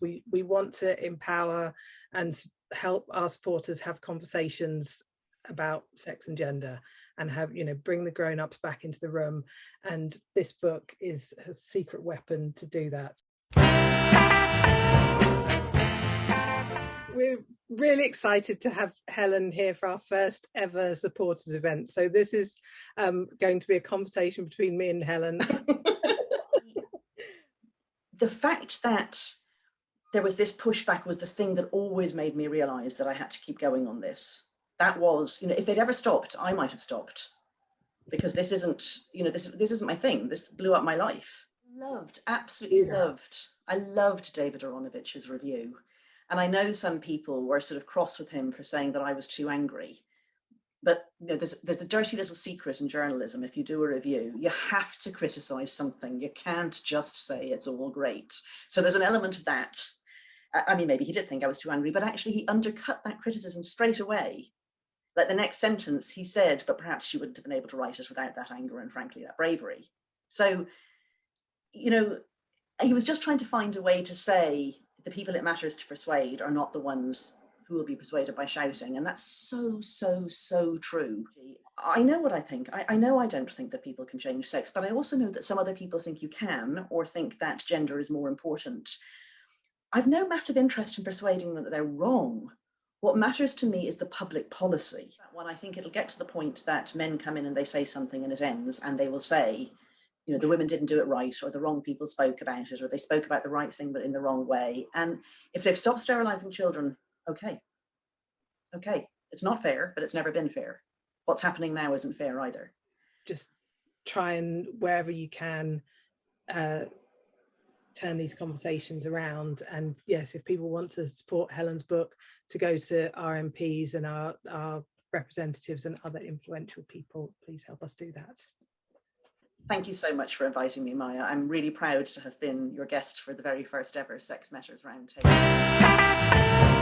We want to empower and help our supporters have conversations about sex and gender, and have, bring the grown-ups back into the room. And this book is a secret weapon to do that. We're really excited to have Helen here for our first ever supporters event. So this is going to be a conversation between me and Helen. The fact that there was this pushback was the thing that always made me realize that I had to keep going on this. That was, if they'd ever stopped, I might have stopped, because this isn't, this isn't my thing. This blew up my life. Absolutely loved. I loved David Aronovich's review. And I know some people were sort of cross with him for saying that I was too angry. But there's a dirty little secret in journalism. If you do a review, you have to criticize something. You can't just say it's all great. So there's an element of that. I mean, maybe he did think I was too angry, but actually he undercut that criticism straight away. Like the next sentence he said, but perhaps she wouldn't have been able to write it without that anger and, frankly, that bravery. So, he was just trying to find a way to say the people it matters to persuade are not the ones who will be persuaded by shouting. And that's so, so, so true. I know what I think. I know I don't think that people can change sex, but I also know that some other people think you can, or think that gender is more important. I've no massive interest in persuading them that they're wrong. What matters to me is the public policy. When I think it'll get to the point that men come in and they say something and it ends, and they will say, the women didn't do it right, or the wrong people spoke about it, or they spoke about the right thing but in the wrong way. And if they've stopped sterilizing children, okay, it's not fair, but it's never been fair. What's happening now isn't fair either. Just try and, wherever you can, turn these conversations around. And yes, if people want to support Helen's book, to go to our MPs and our representatives and other influential people, please help us do that. Thank you so much for inviting me, Maya. I'm really proud to have been your guest for the very first ever Sex Matters Roundtable.